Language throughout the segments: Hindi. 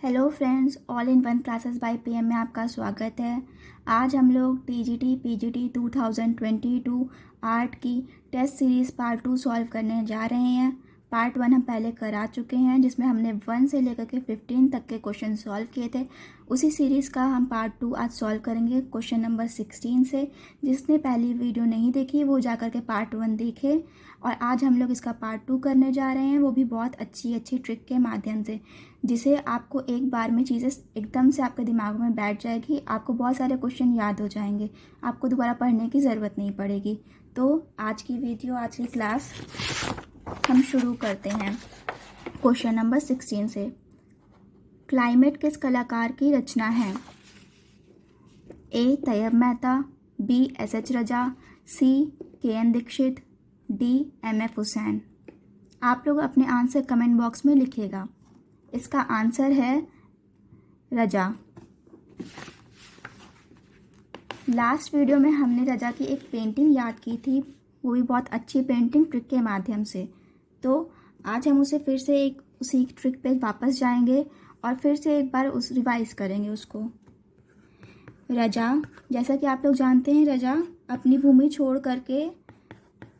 Hello friends, all in one classes by PM में आपका स्वागत है। आज हम लोग टीजीटी पीजीटी 2022 आर्ट की टेस्ट सीरीज़ पार्ट 2 सॉल्व करने जा रहे हैं। पार्ट 1 हम पहले करा चुके हैं, जिसमें हमने 1 से लेकर के 15 तक के क्वेश्चन सॉल्व किए थे। उसी सीरीज़ का हम पार्ट 2 आज सॉल्व करेंगे क्वेश्चन नंबर 16 से। जिसने पहली वीडियो नहीं देखी वो जाकर के पार्ट 1 देखे। और आज हम लोग इसका पार्ट 2 करने जा रहे हैं, वो भी बहुत अच्छी ट्रिक के माध्यम से, जिसे आपको एक बार में चीज़ें एकदम से आपके दिमाग में बैठ जाएगी। आपको बहुत सारे क्वेश्चन याद हो जाएंगे, आपको दोबारा पढ़ने की ज़रूरत नहीं पड़ेगी। तो आज की वीडियो, आज की क्लास हम शुरू करते हैं क्वेश्चन नंबर 16 से। क्लाइमेट किस कलाकार की रचना है? A Tyeb Mehta, B S H. Raza, C K N. Dixit, D M F. Husain. आप लोग अपने आंसर कमेंट बॉक्स में लिखिएगा। इसका आंसर है रजा। लास्ट वीडियो में हमने रजा की एक पेंटिंग याद की थी, वो भी बहुत अच्छी पेंटिंग ट्रिक के माध्यम से। तो आज हम उसे फिर से उसी ट्रिक पे वापस जाएंगे और फिर से एक बार रिवाइज करेंगे उसको। रजा, जैसा कि आप लोग जानते हैं, रजा अपनी भूमि छोड़ करके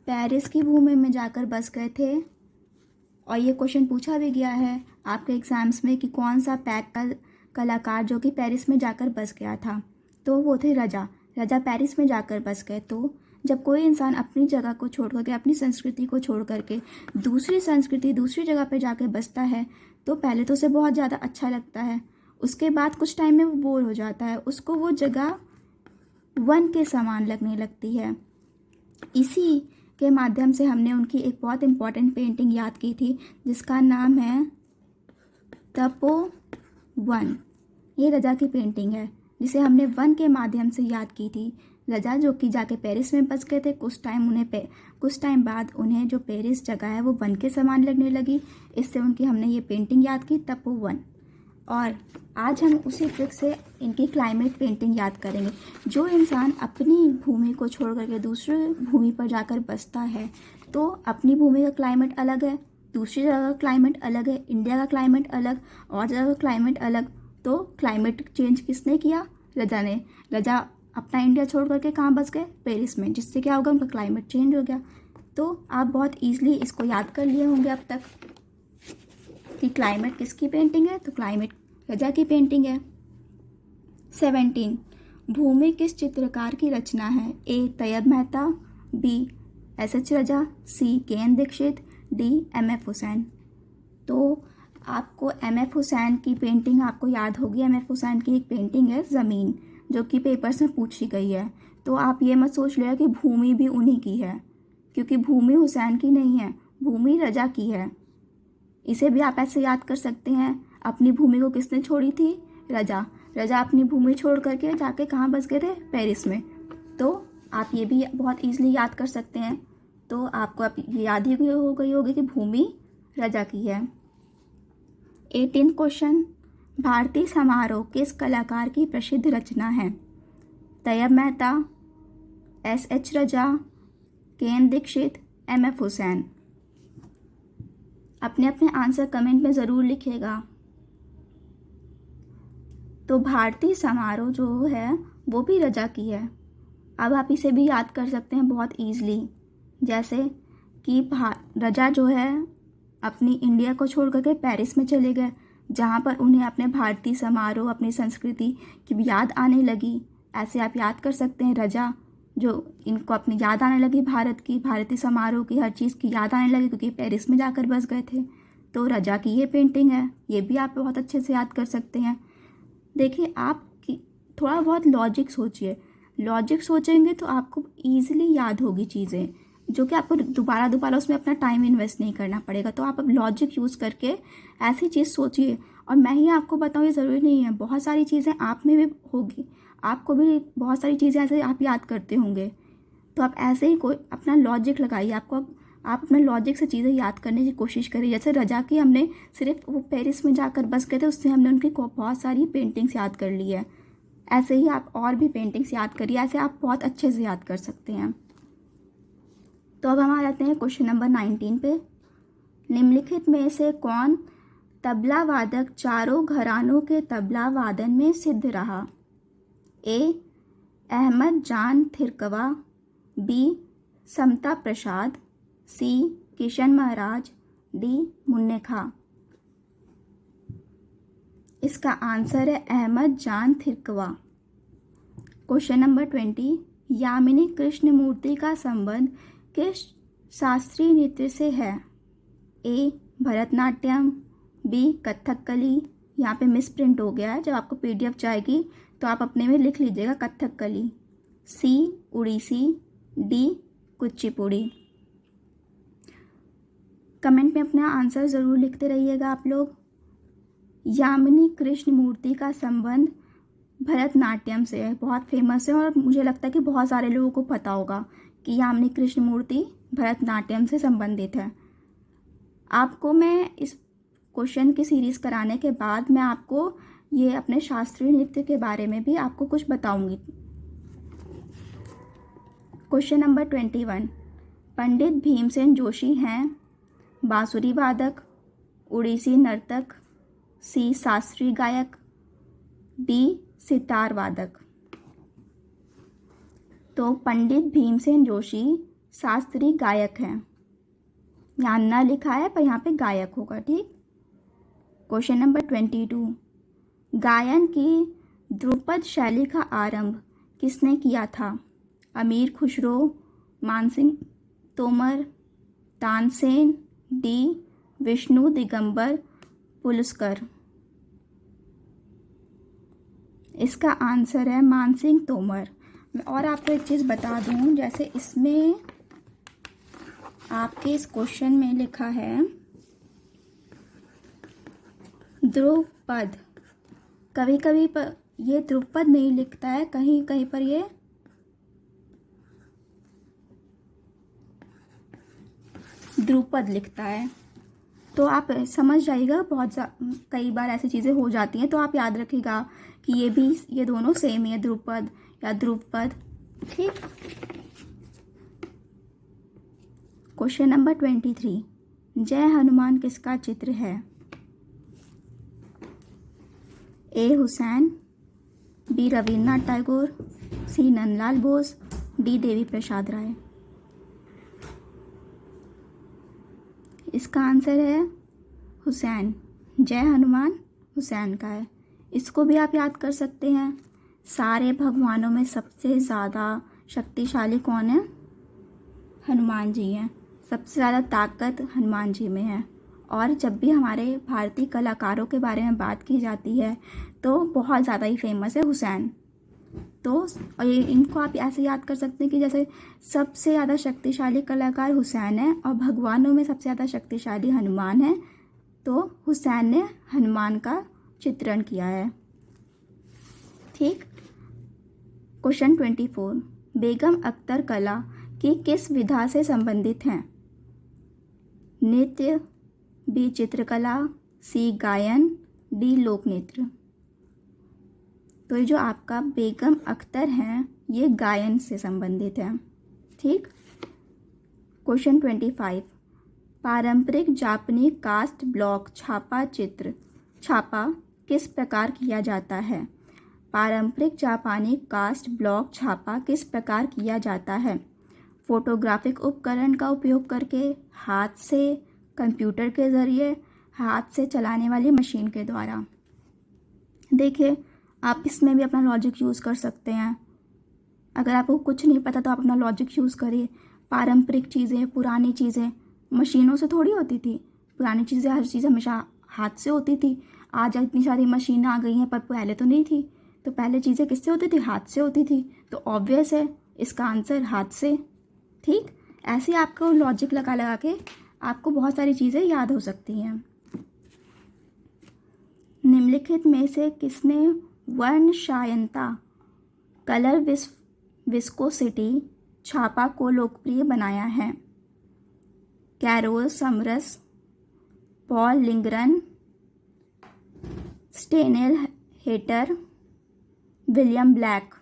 पेरिस की भूमि में जाकर बस गए थे। और ये क्वेश्चन पूछा भी गया है आपके एग्ज़ाम्स में कि कौन सा पैक का कलाकार जो कि पेरिस में जाकर बस गया था, तो वो थे रजा। रजा पेरिस में जाकर बस गए। तो जब कोई इंसान अपनी जगह को छोड़ करके, अपनी संस्कृति को छोड़ करके दूसरी संस्कृति, दूसरी जगह पे जाकर बसता है, तो पहले तो उसे बहुत ज़्यादा अच्छा लगता है। उसके बाद कुछ टाइम में वो बोर हो जाता है, उसको वो जगह वन के समान लगने लगती है। इसी के माध्यम से हमने उनकी एक बहुत इम्पॉर्टेंट पेंटिंग याद की थी, जिसका नाम है तपोवन। ये रजा की पेंटिंग है, जिसे हमने वन के माध्यम से याद की थी। रजा जो कि जाके पेरिस में बस गए थे, कुछ टाइम बाद उन्हें जो पेरिस जगह है वो वन के समान लगने लगी। इससे हमने ये पेंटिंग याद की, तपोवन। और आज हम उसी ट्रिक से इनकी क्लाइमेट पेंटिंग याद करेंगे। जो इंसान अपनी भूमि को छोड़ करके दूसरी भूमि पर जाकर बसता है, तो अपनी भूमि का क्लाइमेट अलग है, दूसरी जगह का क्लाइमेट अलग है, इंडिया का क्लाइमेट अलग, और जगह का क्लाइमेट अलग। तो क्लाइमेट चेंज किसने किया? रजा ने। रजा अपना इंडिया छोड़ करके कहाँ बस गए? पेरिस में, जिससे क्या होगा, उनका क्लाइमेट चेंज हो गया। तो आप बहुत ईजिली इसको याद कर लिए होंगे अब तक कि क्लाइमेट किसकी पेंटिंग है। तो क्लाइमेट रजा की पेंटिंग है। 17, भूमि किस चित्रकार की रचना है? A Tyeb Mehta, B S H. Raza, C K N. Dixit, D M F. Husain. तो आपको एम.एफ. हुसैन की पेंटिंग आपको याद होगी। एम.एफ. हुसैन की एक पेंटिंग है ज़मीन, जो कि पेपर्स में पूछी गई है। तो आप ये मत सोच लेगा कि भूमि भी उन्हीं की है, क्योंकि भूमि हुसैन की नहीं है, भूमि रजा की है। इसे भी आप ऐसे याद कर सकते हैं, अपनी भूमि को किसने छोड़ी थी? रजा। रजा अपनी भूमि छोड़ करके जाके कहाँ बस गए थे? पेरिस में। तो आप ये भी बहुत ईजिली याद कर सकते हैं। तो आपको अब ये याद ही हो गई होगी कि भूमि रजा की है। 18 क्वेश्चन, भारतीय समारोह किस कलाकार की प्रसिद्ध रचना है? तैयब मेहता, एस.एच. रजा, के.एन. दीक्षित, एम.एफ. हुसैन। अपने अपने आंसर कमेंट में ज़रूर लिखिएगा। तो भारतीय समारोह जो है वो भी रजा की है। अब आप इसे भी याद कर सकते हैं बहुत ईजिली, जैसे कि रजा जो है अपनी इंडिया को छोड़ करके पेरिस में चले गए, जहाँ पर उन्हें अपने भारतीय समारोह, अपनी संस्कृति की याद आने लगी। ऐसे आप याद कर सकते हैं, रजा जो इनको अपनी याद आने लगी, भारत की, भारतीय समारोह की, हर चीज़ की याद आने लगी, क्योंकि पेरिस में जाकर बस गए थे। तो रजा की ये पेंटिंग है, ये भी आप बहुत अच्छे से याद कर सकते हैं। देखिए, आप थोड़ा बहुत लॉजिक सोचिए। लॉजिक सोचेंगे तो आपको ईजिली याद होगी चीज़ें, जो कि आपको दोबारा उसमें अपना टाइम इन्वेस्ट नहीं करना पड़ेगा। तो आप अब लॉजिक यूज़ करके ऐसी चीज़ सोचिए। और मैं ही आपको बताऊँ, ये ज़रूरी नहीं है, बहुत सारी चीज़ें आप में भी होगी, आपको भी बहुत सारी चीज़ें ऐसे आप याद करते होंगे। तो आप ऐसे ही कोई अपना लॉजिक लगाइए। आप अपने लॉजिक से चीज़ें याद करने की कोशिश करिए। जैसे रजा की हमने सिर्फ वो पेरिस में जाकर बस गए थे, उससे हमने उनकी बहुत सारी पेंटिंग्स याद कर ली है। ऐसे ही आप और भी पेंटिंग्स याद करिए, ऐसे आप बहुत अच्छे से याद कर सकते हैं। तो अब हम आ जाते हैं क्वेश्चन नंबर 19 पे। निम्नलिखित में से कौन तबला वादक चारों घरानों के तबला वादन में सिद्ध रहा? ए. अहमद जान थिरकवा, बी. समता प्रसाद, सी. किशन महाराज, डी. मुन्ने खां। इसका आंसर है अहमद जान थिरकवा। क्वेश्चन नंबर 20, यामिनी कृष्णमूर्ति का संबंध किस शास्त्रीय नृत्य से है? ए. भरतनाट्यम, बी. कथकली, यहाँ पे मिस प्रिंट हो गया है, जब आपको PDF जाएगी तो आप अपने में लिख लीजिएगा कथकली, सी. उड़ीसी, डी. कुचिपुड़ी। कमेंट में अपना आंसर ज़रूर लिखते रहिएगा आप लोग। यामिनी कृष्णमूर्ति का संबंध भरतनाट्यम से है, बहुत फेमस है और मुझे लगता है कि बहुत सारे लोगों को पता होगा कि यामिनी कृष्णमूर्ति भरतनाट्यम से संबंधित है। आपको मैं इस क्वेश्चन की सीरीज़ कराने के बाद मैं आपको ये अपने शास्त्रीय नृत्य के बारे में भी आपको कुछ बताऊंगी। क्वेश्चन नंबर 21, पंडित भीमसेन जोशी हैं बांसुरी वादक, उड़ीसी नर्तक, सी. शास्त्रीय गायक, डी. सितार वादक। तो पंडित भीमसेन जोशी शास्त्रीय गायक हैं, यहाँ न लिखा है पर यहाँ पे गायक होगा, ठीक। क्वेश्चन नंबर 22, गायन की ध्रुपद शैली का आरंभ किसने किया था? अमीर खुसरो, मानसिंह तोमर, तानसेन, डी. विष्णु दिगंबर पुलस्कर। इसका आंसर है मानसिंह तोमर। और आपको एक चीज़ बता दूं, जैसे इसमें आपके इस क्वेश्चन में लिखा है ध्रुपद, कभी कभी पर ये ध्रुपद नहीं लिखता है, कहीं कहीं पर ये ध्रुपद लिखता है, तो आप समझ जाइएगा। कई बार ऐसी चीज़ें हो जाती हैं, तो आप याद रखिएगा कि ये दोनों सेम ही है, ध्रुपद या ध्रुपद, ठीक। क्वेश्चन नंबर 23, जय हनुमान किसका चित्र है? ए. हुसैन, बी. रविन्द्रनाथ टैगोर, सी. नंदलाल बोस, डी. देवी प्रसाद राय। इसका आंसर है हुसैन। जय हनुमान हुसैन का है। इसको भी आप याद कर सकते हैं। सारे भगवानों में सबसे ज़्यादा शक्तिशाली कौन है? हनुमान जी हैं। सबसे ज़्यादा ताकत हनुमान जी में है। और जब भी हमारे भारतीय कलाकारों के बारे में बात की जाती है तो बहुत ज़्यादा ही फेमस है हुसैन। तो और ये इनको आप ऐसे याद कर सकते हैं कि जैसे सबसे ज़्यादा शक्तिशाली कलाकार हुसैन है और भगवानों में सबसे ज़्यादा शक्तिशाली हनुमान है, तो हुसैन ने हनुमान का चित्रण किया है, ठीक। क्वेश्चन 24, बेगम अख्तर कला की किस विधा से संबंधित हैं? नृत्य, बी. चित्रकला, सी. गायन, डी. लोक नृत्य। तो ये जो आपका बेगम अख्तर हैं ये गायन से संबंधित है, ठीक। क्वेश्चन 25, पारंपरिक जापानी कास्ट ब्लॉक छापा किस प्रकार किया जाता है? पारंपरिक जापानी कास्ट ब्लॉक छापा किस प्रकार किया जाता है? फोटोग्राफिक उपकरण का उपयोग करके, हाथ से, कंप्यूटर के ज़रिए, हाथ से चलाने वाली मशीन के द्वारा। देखिए, आप इसमें भी अपना लॉजिक यूज़ कर सकते हैं। अगर आपको कुछ नहीं पता तो आप अपना लॉजिक यूज़ करिए। पारंपरिक चीज़ें, पुरानी चीज़ें मशीनों से थोड़ी होती थी। पुरानी चीज़ें, हर चीज़ हमेशा हाथ से होती थी। आज इतनी सारी मशीनें आ गई हैं, पर पहले तो नहीं थी। तो पहले चीज़ें किससे होती थी? हाथ से होती थी। तो ऑब्वियस है इसका आंसर हाथ से, ठीक। ऐसे आपको लॉजिक लगा लगा के आपको बहुत सारी चीज़ें याद हो सकती हैं। निम्नलिखित में से किसने वर्णशायनता कलर विस्कोसिटी छापा को लोकप्रिय बनाया है? कैरोल समरस, पॉल लिंगरन, स्टेनेल हेटर, विलियम ब्लैक।